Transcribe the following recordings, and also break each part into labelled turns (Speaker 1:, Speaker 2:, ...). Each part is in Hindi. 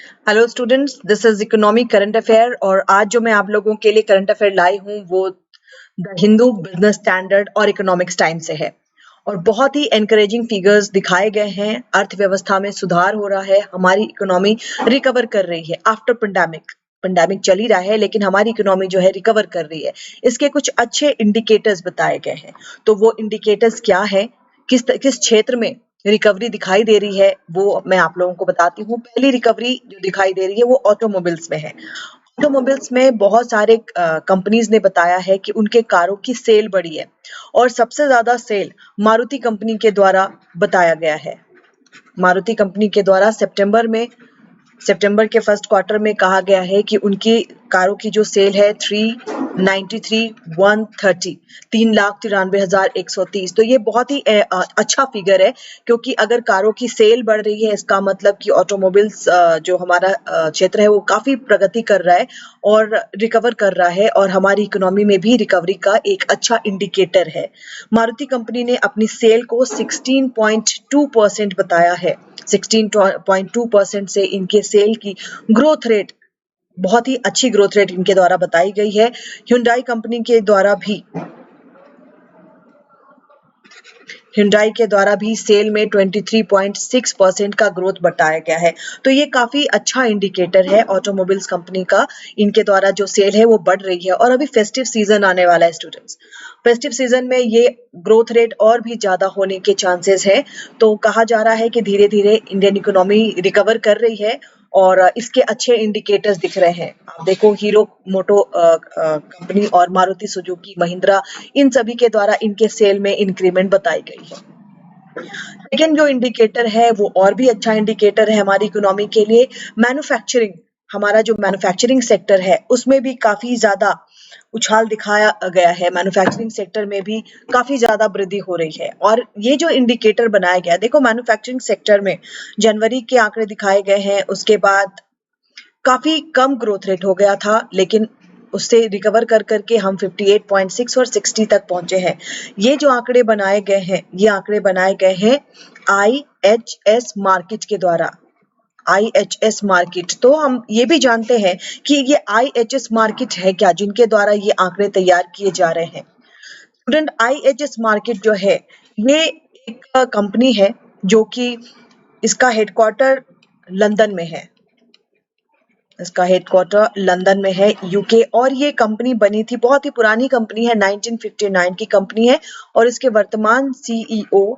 Speaker 1: Hello students, this is economic current affair और आज जो मैं आप लोगों के लिए करंट अफेयर लाई हूँ वो द हिंदू, बिजनेस स्टैंडर्ड और इकोनॉमिक्स टाइम से है। और बहुत ही एनकरेजिंग फिगर्स दिखाए गए हैं। अर्थव्यवस्था में सुधार हो रहा है, हमारी इकोनॉमी रिकवर कर रही है आफ्टर पेंडेमिक। पेंडेमिक चल ही रहा है लेकिन हमारी इकोनॉमी जो है रिकवर कर रही है। इसके कुछ अच्छे इंडिकेटर्स बताए गए हैं। तो वो इंडिकेटर्स क्या है, किस क्षेत्र में रिकवरी दिखाई दे रही है, वो मैं आप लोगों को बताती हूँ। पहली रिकवरी जो दिखाई दे रही है वो ऑटोमोबाइल्स में है। ऑटोमोबाइल्स में बहुत सारे कंपनीज ने बताया है कि उनके कारों की सेल बढ़ी है और सबसे ज्यादा सेल मारुति कंपनी के द्वारा बताया गया है। मारुति कंपनी के द्वारा सितंबर के फर्स्ट क्वार्टर में कहा गया है कि उनकी कारों की जो सेल है 3,93,130 3,93,130। तो ये बहुत ही अच्छा फिगर है, क्योंकि अगर कारों की सेल बढ़ रही है इसका मतलब कि ऑटोमोबाइल्स जो हमारा क्षेत्र है वो काफी प्रगति कर रहा है और रिकवर कर रहा है और हमारी इकोनॉमी में भी रिकवरी का एक अच्छा इंडिकेटर है। मारुति कंपनी ने अपनी सेल को 16.2% बताया है। 16.2% से इनके सेल की ग्रोथ रेट, बहुत ही अच्छी ग्रोथ रेट इनके द्वारा बताई गई है। Hyundai कंपनी के द्वारा भी सेल में 23.6% का ग्रोथ बताया गया है। तो ये काफी अच्छा इंडिकेटर है ऑटोमोबाइल्स कंपनी का। इनके द्वारा जो सेल है वो बढ़ रही है और अभी फेस्टिव सीजन आने वाला है स्टूडेंट्स। फेस्टिव सीजन में ये ग्रोथ रेट और भी ज्यादा होने के चांसेस है। तो कहा जा रहा है कि धीरे धीरे इंडियन इकोनॉमी रिकवर कर रही है और इसके अच्छे इंडिकेटर्स दिख रहे हैं। आप देखो, हीरो मोटो कंपनी और मारुति सुजुकी, महिंद्रा, इन सभी के द्वारा इनके सेल में इंक्रीमेंट बताई गई है। लेकिन जो इंडिकेटर है वो और भी अच्छा इंडिकेटर है हमारी इकोनॉमी के लिए। मैन्युफैक्चरिंग, हमारा जो मैन्युफैक्चरिंग सेक्टर है उसमें भी काफी ज्यादा उछाल दिखाया गया है। मैन्युफैक्चरिंग सेक्टर में भी काफी ज्यादा वृद्धि हो रही है और ये जो इंडिकेटर बनाया गया, देखो मैन्युफैक्चरिंग सेक्टर में जनवरी के आंकड़े दिखाए गए हैं। उसके बाद काफी कम ग्रोथ रेट हो गया था, लेकिन उससे रिकवर कर करके हम 58.6 और 60 तक पहुंचे हैं। ये जो आंकड़े बनाए गए हैं, ये आंकड़े बनाए गए हैं IHS मार्केट के द्वारा। IHS मार्केट, तो हम ये भी जानते हैं कि ये IHS मार्केट है क्या, जिनके द्वारा ये आंकड़े तैयार किए जा रहे हैं। स्टूडेंट, IHS मार्केट जो है ये एक कंपनी है जो कि इसका हेडक्वार्टर लंदन में है। इसका हेडक्वार्टर लंदन में है, यूके। और ये कंपनी बनी थी, बहुत ही पुरानी कंपनी है, 1959 की कंपनी है। और इसके वर्तमान सीईओ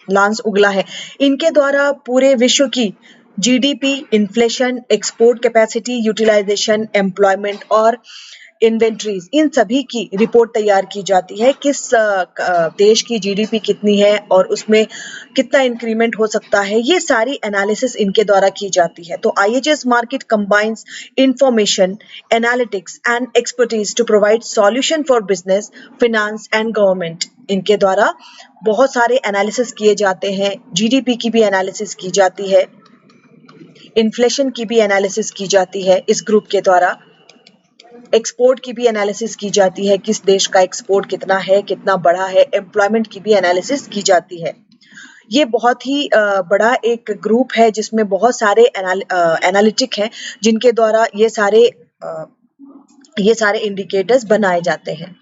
Speaker 1: लांस उगला है। इनके द्वारा पूरे विश्व की GDP, inflation, export capacity utilisation, employment और इन्वेंट्रीज, इन सभी की रिपोर्ट तैयार की जाती है। किस देश की जीडीपी कितनी है और उसमें कितना इंक्रीमेंट हो सकता है, ये सारी एनालिसिस इनके द्वारा की जाती है। तो IHS market combines information, analytics and expertise to provide solution for business, finance and government. इनके द्वारा बहुत सारे एनालिसिस किए जाते हैं। जीडीपी की भी एनालिसिस की जाती है, इन्फ्लेशन की भी एनालिसिस की जाती है इस ग्रुप के द्वारा, एक्सपोर्ट की भी एनालिसिस की जाती है, किस देश का एक्सपोर्ट कितना है, कितना बढ़ा है, एम्प्लॉयमेंट की भी एनालिसिस की जाती है। ये बहुत ही बड़ा एक ग्रुप है जिसमें बहुत सारे एनालिटिक हैं, जिनके द्वारा ये सारे इंडिकेटर्स बनाए जाते हैं।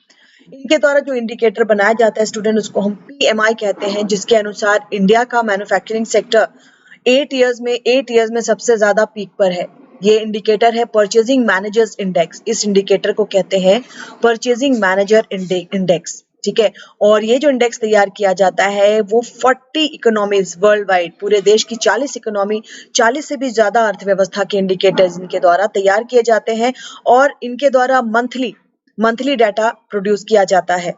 Speaker 1: इनके द्वारा जो इंडिकेटर बनाया जाता है स्टूडेंट, उसको हम PMI कहते हैं, जिसके अनुसार इंडिया का मैन्युफैक्चरिंग सेक्टर 8 इयर्स में सबसे ज्यादा पीक पर है। ये इंडिकेटर है परचेजिंग मैनेजर्स इंडेक्स। इस इंडिकेटर को कहते हैं परचेजिंग मैनेजर इंडेक्स, ठीक है। और ये जो इंडेक्स तैयार किया जाता है वो 40 इकोनॉमीज वर्ल्ड वाइड, पूरे देश की 40 इकोनॉमी, 40 से भी ज्यादा अर्थव्यवस्था के इंडिकेटर्स इनके द्वारा तैयार किए जाते हैं और इनके द्वारा मंथली डाटा प्रोड्यूस किया जाता है।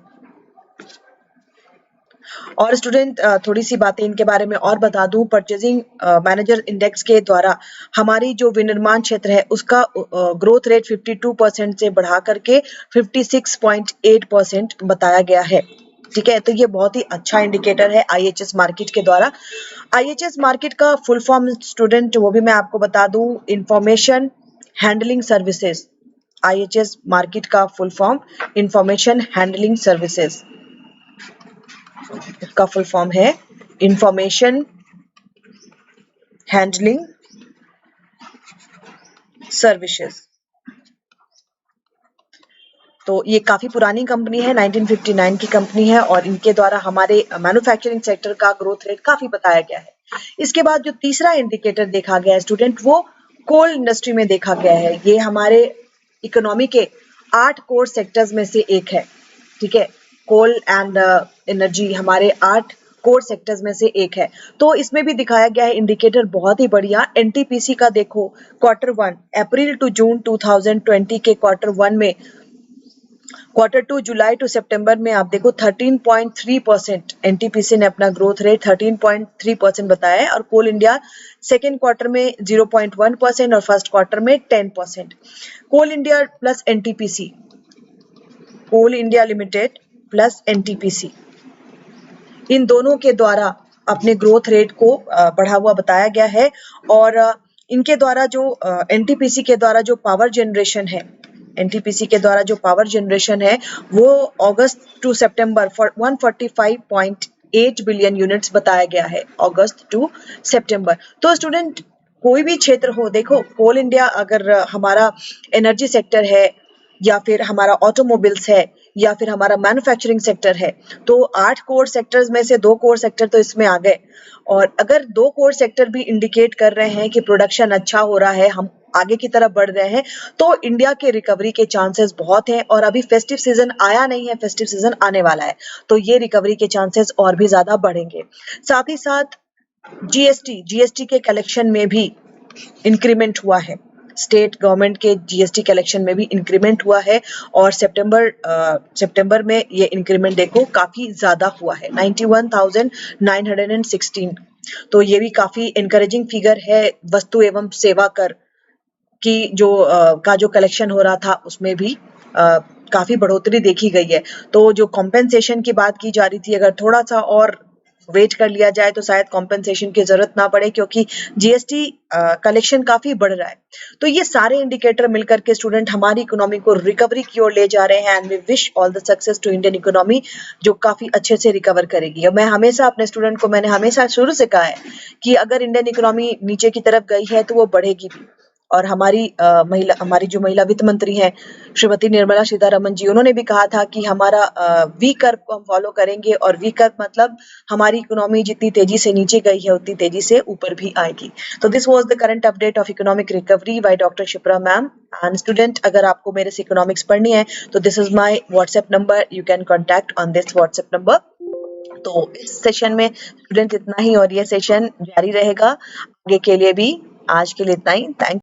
Speaker 1: और स्टूडेंट, थोड़ी सी बातें इनके बारे में और बता दूं। परचेजिंग मैनेजर इंडेक्स के द्वारा हमारी जो विनिर्माण क्षेत्र है उसका ग्रोथ रेट 52% से बढ़ा करके 56.8% बताया गया है, ठीक है। तो ये बहुत ही अच्छा इंडिकेटर है IHS मार्केट के द्वारा। IHS मार्केट का फुल फॉर्म स्टूडेंट वो भी मैं आपको बता दूं, information handling services. IHS market का full form information handling services. इसका फुल फॉर्म है इंफॉर्मेशन हैंडलिंग सर्विसेज। तो ये काफी पुरानी कंपनी है, 1959 की कंपनी है और इनके द्वारा हमारे मैन्युफैक्चरिंग सेक्टर का ग्रोथ रेट काफी बताया गया है। इसके बाद जो तीसरा इंडिकेटर देखा गया है स्टूडेंट, वो कोल इंडस्ट्री में देखा गया है। ये हमारे इकोनॉमी के 8 कोर सेक्टर्स में से एक है, ठीक है। कोल एंड एनर्जी हमारे 8 कोर सेक्टर्स में से एक है। तो इसमें भी दिखाया गया है इंडिकेटर बहुत ही बढ़िया। एनटीपीसी का देखो, Q1 अप्रैल टू जून 2020 के Q1 में, Q2 जुलाई टू सितंबर में आप देखो 13.3% एनटीपीसी ने अपना ग्रोथ रेट 13.3% बताया है और कोल इंडिया सेकेंड क्वार्टर में 0.1% और फर्स्ट क्वार्टर में 10%। कोल इंडिया प्लस एनटीपीसी, कोल इंडिया लिमिटेड प्लस एनटीपीसी, इन दोनों के द्वारा अपने ग्रोथ रेट को बढ़ा हुआ बताया गया है। और इनके द्वारा जो एनटीपीसी के द्वारा जो पावर जनरेशन है, एनटीपीसी के द्वारा जो पावर जनरेशन है वो अगस्त टू सितंबर 145.8 बिलियन यूनिट्स बताया गया है, अगस्त टू सितंबर। तो स्टूडेंट कोई भी क्षेत्र हो, देखो कोल इंडिया अगर हमारा एनर्जी सेक्टर है या फिर हमारा ऑटोमोबाइल्स है या फिर हमारा मैन्युफैक्चरिंग सेक्टर है, तो 8 कोर सेक्टर्स में से 2 कोर सेक्टर तो इसमें आ गए। और अगर 2 कोर सेक्टर भी इंडिकेट कर रहे हैं कि प्रोडक्शन अच्छा हो रहा है, हम आगे की तरफ बढ़ रहे हैं, तो इंडिया के रिकवरी के चांसेस बहुत हैं। और अभी फेस्टिव सीजन आया नहीं है, फेस्टिव सीजन आने वाला है, तो ये रिकवरी के चांसेस और भी ज्यादा बढ़ेंगे। साथ ही साथ जीएसटी के कलेक्शन में भी इंक्रीमेंट हुआ है, स्टेट गवर्नमेंट के जीएसटी कलेक्शन में भी इंक्रीमेंट हुआ है और सितंबर में ये इंक्रीमेंट देखो काफी ज्यादा हुआ है, 91,916। तो ये भी काफी एनकरेजिंग फिगर है। वस्तु एवं सेवा कर की जो कलेक्शन हो रहा था उसमें भी काफी बढ़ोतरी देखी गई है। तो जो कॉम्पेंसेशन की बात की जा रही थी, अगर थोड़ा सा और वेट कर लिया जाए तो शायद कॉम्पेंसेशन की जरूरत ना पड़े, क्योंकि जीएसटी कलेक्शन काफी बढ़ रहा है। तो ये सारे इंडिकेटर मिलकर के स्टूडेंट हमारी इकोनॉमी को रिकवरी की ओर ले जा रहे हैं and we wish all the success to Indian economy, जो काफी अच्छे से रिकवर करेगी। और मैं हमेशा अपने स्टूडेंट को, मैंने हमेशा शुरू से कहा है कि अगर इंडियन इकोनॉमी नीचे की तरफ गई है तो वो बढ़ेगी भी। और हमारी जो महिला वित्त मंत्री हैं श्रीमती निर्मला सीतारमन जी, उन्होंने भी कहा था कि हमारा वी कर्व को हम फॉलो करेंगे और वी कर्व मतलब हमारी इकोनॉमी जितनी तेजी से नीचे गई है उतनी तेजी से ऊपर भी आएगी। तो this was the current update of economic recovery by doctor Shipra ma'am. And student, अगर आपको मेरे से इकोनॉमिक्स पढ़नी है तो this is my WhatsApp number, you can contact on this WhatsApp number. तो इस सेशन में स्टूडेंट इतना ही और ये सेशन जारी रहेगा आगे के लिए भी। आज के लिए इतना ही। थैंक